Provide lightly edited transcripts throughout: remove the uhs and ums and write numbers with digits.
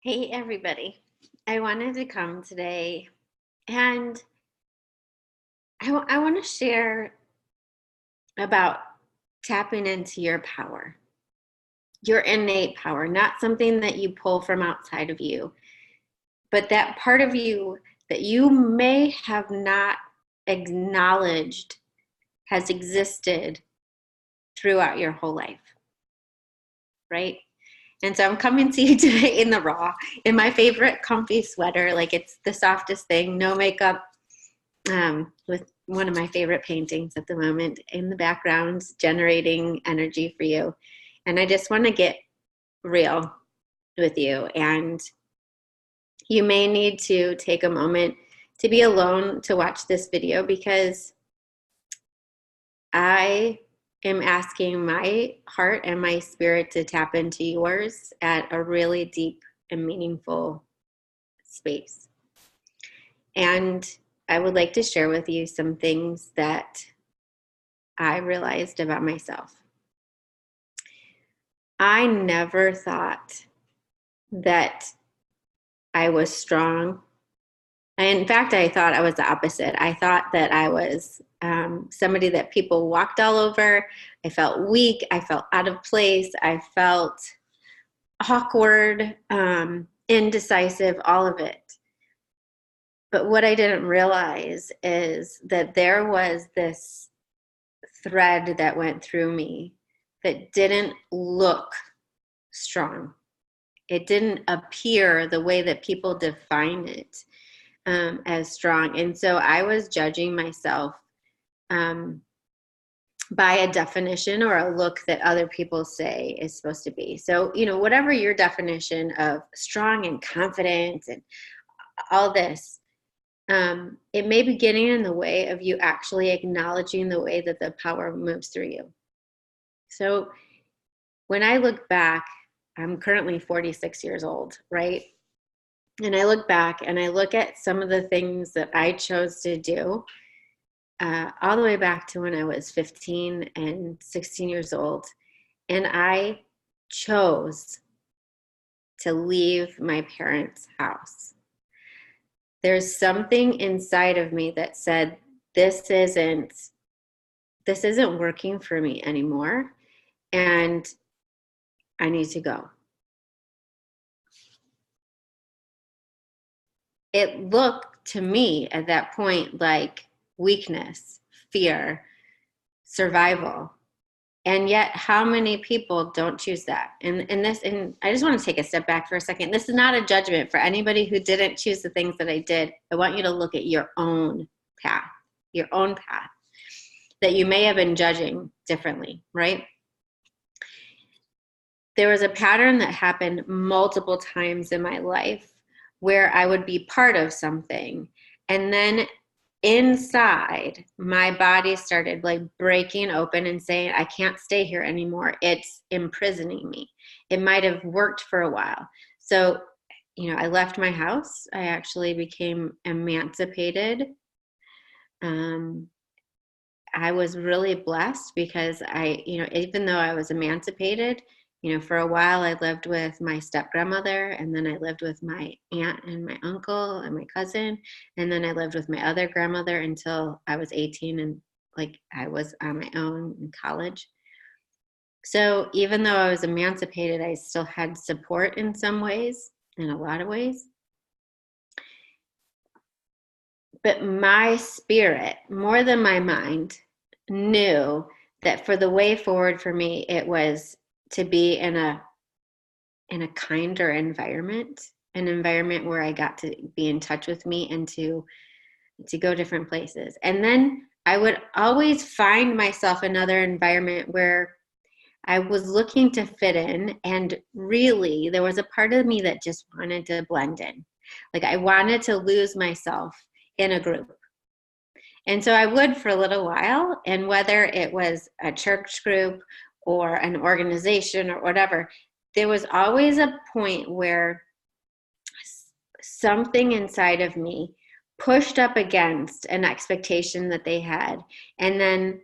Hey, everybody. I wanted to come today and I want to share about tapping into your power, your innate power, not something that you pull from outside of you, but that part of you that you may have not acknowledged has existed throughout your whole life, right? And so I'm coming to you today in the raw, in my favorite comfy sweater. Like it's the softest thing, no makeup, with one of my favorite paintings at the moment in the background, generating energy for you. And I just want to get real with you. And you may need to take a moment to be alone to watch this video because I am asking my heart and my spirit to tap into yours at a really deep and meaningful space. And I would like to share with you some things that I realized about myself. I never thought that I was strong. In fact, I thought I was the opposite. I thought that I was somebody that people walked all over. I felt weak. I felt out of place. I felt awkward, indecisive, all of it. But what I didn't realize is that there was this thread that went through me that didn't look strong. It didn't appear the way that people define it as strong. And so I was judging myself by a definition or a look that other people say is supposed to be. So, whatever your definition of strong and confident and all this, it may be getting in the way of you actually acknowledging the way that the power moves through you. So when I look back, I'm currently 46 years old, right? And I look back and I look at some of the things that I chose to do all the way back to when I was 15 and 16 years old. And I chose to leave my parents' house. There's something inside of me that said, this isn't working for me anymore. And I need to go. It looked to me at that point like weakness, fear, survival. And yet, how many people don't choose that? And I just want to take a step back for a second. This is not a judgment for anybody who didn't choose the things that I did. I want you to look at your own path that you may have been judging differently, right? There was a pattern that happened multiple times in my life where I would be part of something, and then inside my body started like breaking open and saying, I can't stay here anymore. It's imprisoning me. It might have worked for a while. So, I left my house. I actually became emancipated. I was really blessed because even though I was emancipated, for a while I lived with my step grandmother, and then I lived with my aunt and my uncle and my cousin, and then I lived with my other grandmother until I was 18 and I was on my own in college. So even though I was emancipated, I still had support in some ways, in a lot of ways. But my spirit, more than my mind, knew that for the way forward for me, it was to be in a kinder environment, an environment where I got to be in touch with me and to go different places. And then I would always find myself another environment where I was looking to fit in, and really there was a part of me that just wanted to blend in. Like I wanted to lose myself in a group. And so I would for a little while, and whether it was a church group or an organization or whatever, there was always a point where something inside of me pushed up against an expectation that they had, and then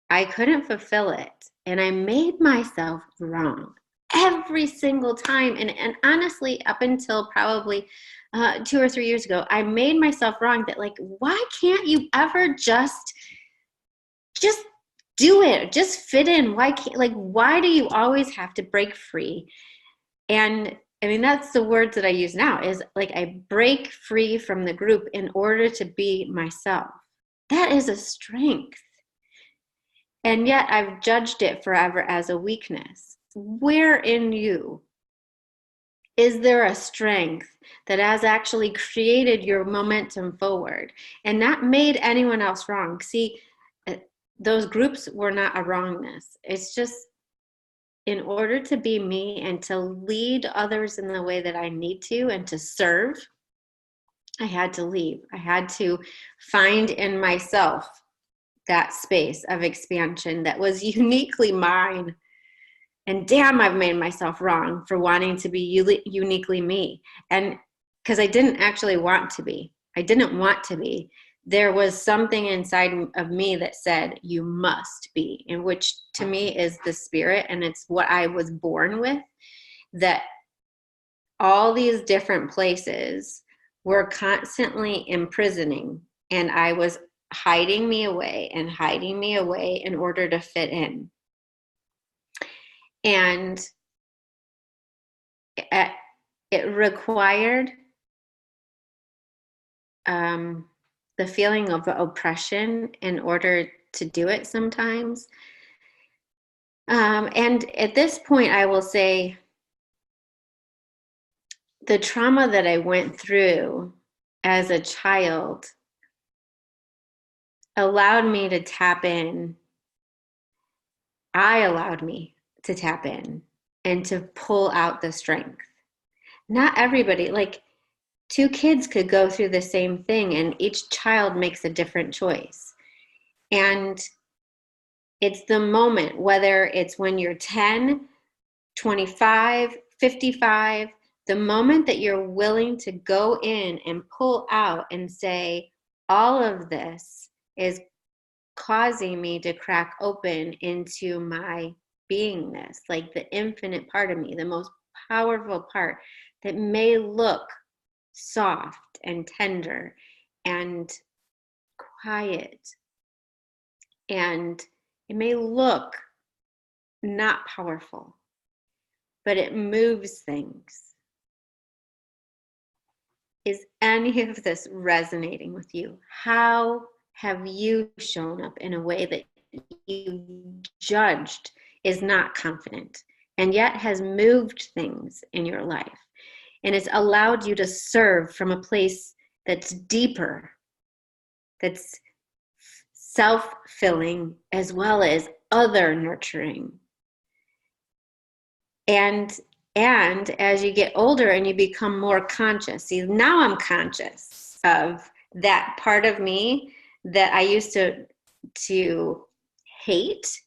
I couldn't fulfill it, and I made myself wrong. every single time. And honestly, up until probably 2 or 3 years ago, I made myself wrong that like, why can't you ever just do it? Just fit in. Why do you always have to break free? And I mean, that's the words that I use now is like, I break free from the group in order to be myself. That is a strength. And yet I've judged it forever as a weakness. Where in you is there a strength that has actually created your momentum forward and not made anyone else wrong? See, those groups were not a wrongness. It's just in order to be me and to lead others in the way that I need to and to serve, I had to leave. I had to find in myself that space of expansion that was uniquely mine. And damn, I've made myself wrong for wanting to be uniquely me. And because I didn't actually want to be. I didn't want to be. There was something inside of me that said, you must be, and which to me is the spirit. And it's what I was born with, that all these different places were constantly imprisoning. And I was hiding me away in order to fit in. And it required the feeling of oppression in order to do it sometimes. And at this point, I will say the trauma that I went through as a child allowed me to tap in. I allowed me to tap in and to pull out the strength. Not everybody, like 2 kids could go through the same thing, and each child makes a different choice. And it's the moment, whether it's when you're 10, 25, 55, the moment that you're willing to go in and pull out and say, all of this is causing me to crack open into my beingness, like the infinite part of me, the most powerful part that may look soft and tender and quiet, and it may look not powerful, but it moves things. Is any of this resonating with you? How have you shown up in a way that you judged is not confident and yet has moved things in your life? And it's allowed you to serve from a place that's deeper, that's self-filling as well as other nurturing. And as you get older and you become more conscious, see, now I'm conscious of that part of me that I used to hate,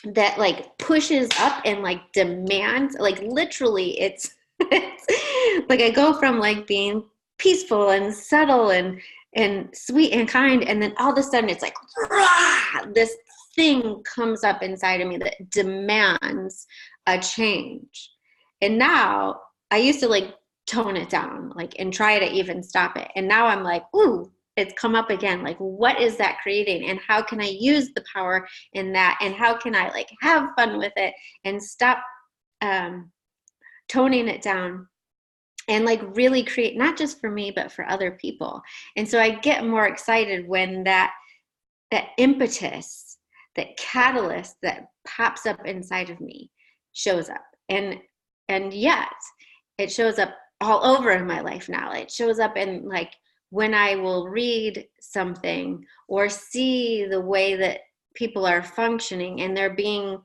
that like pushes up and like demands, like literally it's like I go from like being peaceful and subtle and sweet and kind, and then all of a sudden it's like rah, this thing comes up inside of me that demands a change. And now I used to like tone it down, like, and try to even stop it. And now I'm like, ooh, it's come up again. Like, what is that creating? And how can I use the power in that? And how can I like have fun with it and stop toning it down and like really create, not just for me, but for other people. And so I get more excited when that impetus, that catalyst that pops up inside of me shows up. And yet it shows up all over in my life now. It shows up in like when I will read something or see the way that people are functioning and they're being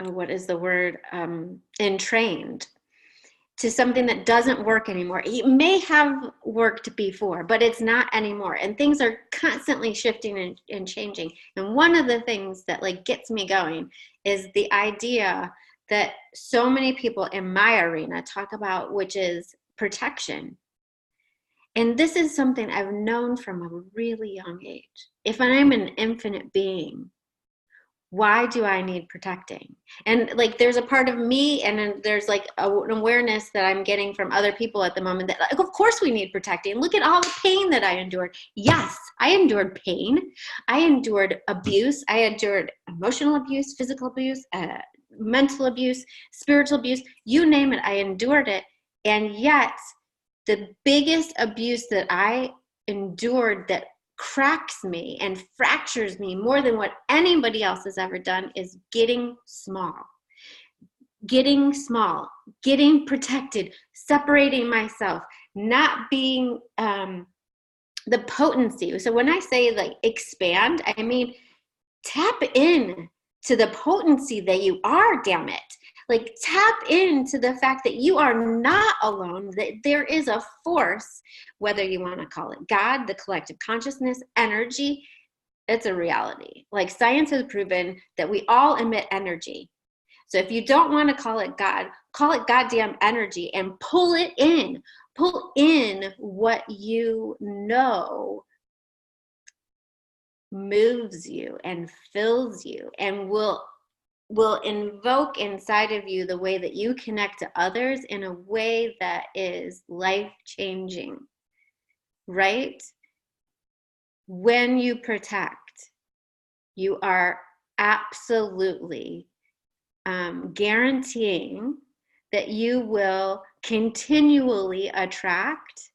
what is the word? Entrained to something that doesn't work anymore. It may have worked before, but it's not anymore. And things are constantly shifting and changing. And one of the things that like gets me going is the idea that so many people in my arena talk about, which is protection. And this is something I've known from a really young age. If I'm an infinite being, why do I need protecting? And like, there's a part of me, and then there's like an awareness that I'm getting from other people at the moment that, like, of course we need protecting. Look at all the pain that I endured. Yes, I endured pain. I endured abuse. I endured emotional abuse, physical abuse, mental abuse, spiritual abuse, you name it, I endured it. And yet the biggest abuse that I endured that cracks me and fractures me more than what anybody else has ever done is getting small, getting protected, separating myself, not being the potency. So when I say like expand, I mean tap in to the potency that you are, damn it. Like, tap into the fact that you are not alone, that there is a force, whether you want to call it God, the collective consciousness, energy. It's a reality. Like, science has proven that we all emit energy. So if you don't want to call it God, call it goddamn energy and pull it in. Pull in what you know moves you and fills you and will invoke inside of you the way that you connect to others in a way that is life-changing, right? When you protect, you are absolutely guaranteeing that you will continually attract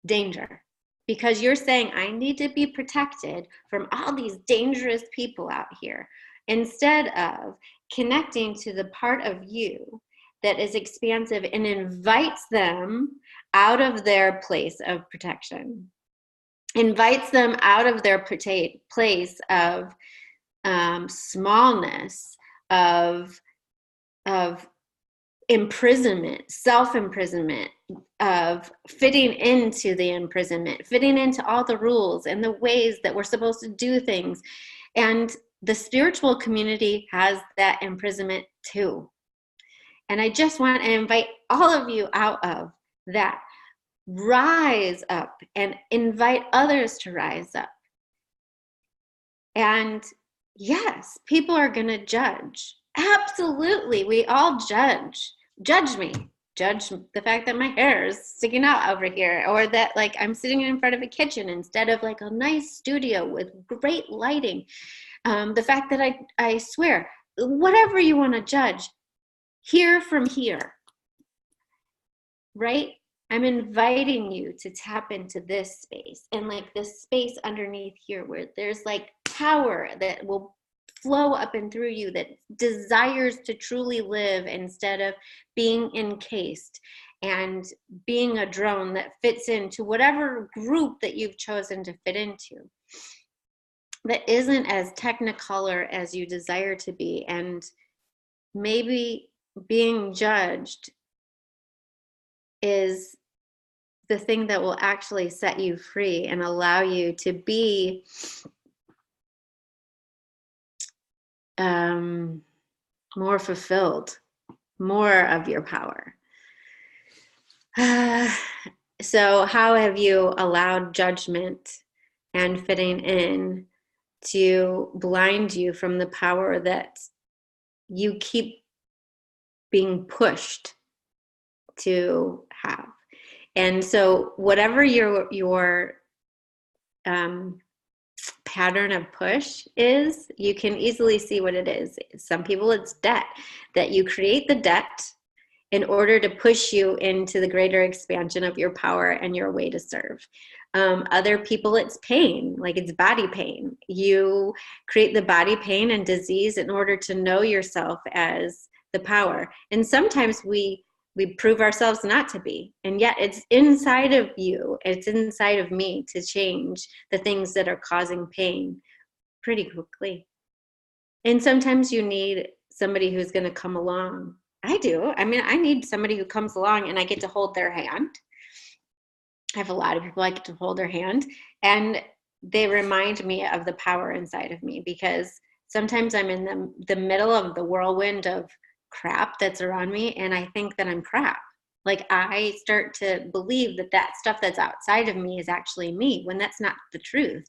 danger. Because you're saying, I need to be protected from all these dangerous people out here, instead of connecting to the part of you that is expansive and invites them out of their place of protection, invites them out of their place of smallness, of imprisonment, self-imprisonment, of fitting into the imprisonment, fitting into all the rules and the ways that we're supposed to do things. And the spiritual community has that imprisonment too. And I just want to invite all of you out of that. Rise up and invite others to rise up. And yes, people are going to judge. Absolutely. We all judge. Judge me. Judge the fact that my hair is sticking out over here, or that like I'm sitting in front of a kitchen instead of like a nice studio with great lighting. The fact that I swear, whatever you want to judge, hear from here, right? I'm inviting you to tap into this space and like this space underneath here where there's like power that will flow up and through you, that desires to truly live instead of being encased and being a drone that fits into whatever group that you've chosen to fit into, that isn't as technicolor as you desire to be. And maybe being judged is the thing that will actually set you free and allow you to be more fulfilled, more of your power. So how have you allowed judgment and fitting in to blind you from the power that you keep being pushed to have? And so whatever your pattern of push is, you can easily see what it is. Some people it's debt, that you create the debt in order to push you into the greater expansion of your power and your way to serve. Other people it's pain, like it's body pain. You create the body pain and disease in order to know yourself as the power. And sometimes we prove ourselves not to be, and yet it's inside of you, it's inside of me to change the things that are causing pain pretty quickly. And sometimes you need somebody who's going to come along. I do. I mean, I need somebody who comes along and I get to hold their hand. I have a lot of people I get to hold their hand, and they remind me of the power inside of me, because sometimes I'm in the middle of the whirlwind of crap that's around me and I think that I'm crap. Like I start to believe that that stuff that's outside of me is actually me, when that's not the truth.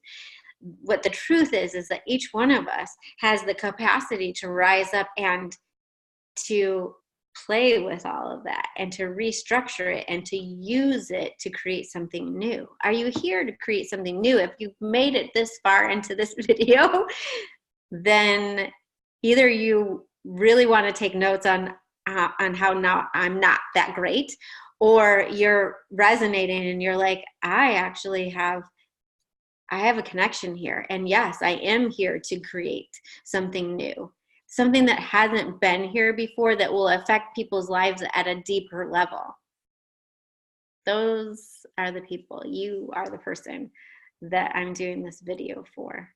What the truth is that each one of us has the capacity to rise up and to play with all of that and to restructure it and to use it to create something new. Are you here to create something new? If you've made it this far into this video, then either you really want to take notes on how now I'm not that great, or you're resonating and you're like, I have a connection here. And yes, I am here to create something new, something that hasn't been here before that will affect people's lives at a deeper level. Those are the people. You are the person that I'm doing this video for.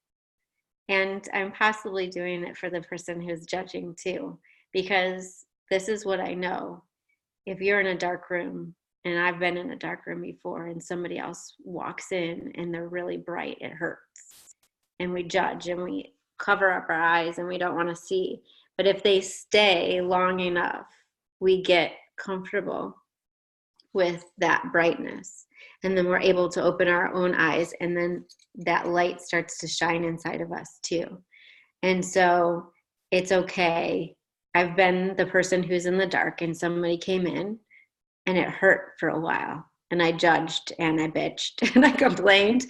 And I'm possibly doing it for the person who's judging too, because this is what I know. If you're in a dark room, and I've been in a dark room before, and somebody else walks in and they're really bright, it hurts. And we judge and we cover up our eyes and we don't want to see. But if they stay long enough, we get comfortable with that brightness. And then we're able to open our own eyes, and then that light starts to shine inside of us too. And so it's okay. I've been the person who's in the dark, and somebody came in and it hurt for a while. And I judged and I bitched and I complained.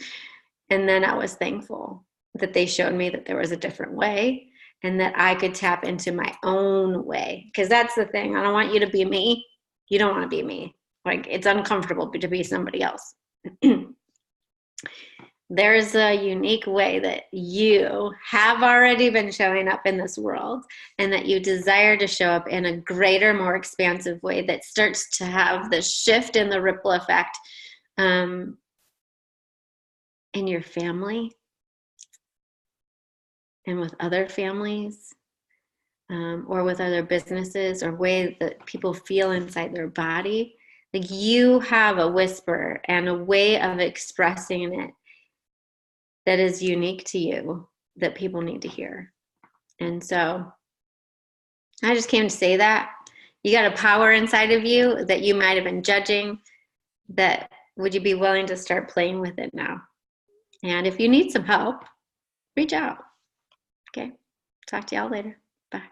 And then I was thankful that they showed me that there was a different way and that I could tap into my own way. Because that's the thing. I don't want you to be me. You don't want to be me. Like, it's uncomfortable to be somebody else. There's a unique way that you have already been showing up in this world, and that you desire to show up in a greater, more expansive way that starts to have the shift and the ripple effect in your family and with other families, or with other businesses, or ways that people feel inside their body. Like, you have a whisper and a way of expressing it that is unique to you that people need to hear. And so I just came to say that. You got a power inside of you that you might have been judging, that would you be willing to start playing with it now? And if you need some help, reach out. Okay. Talk to y'all later. Bye.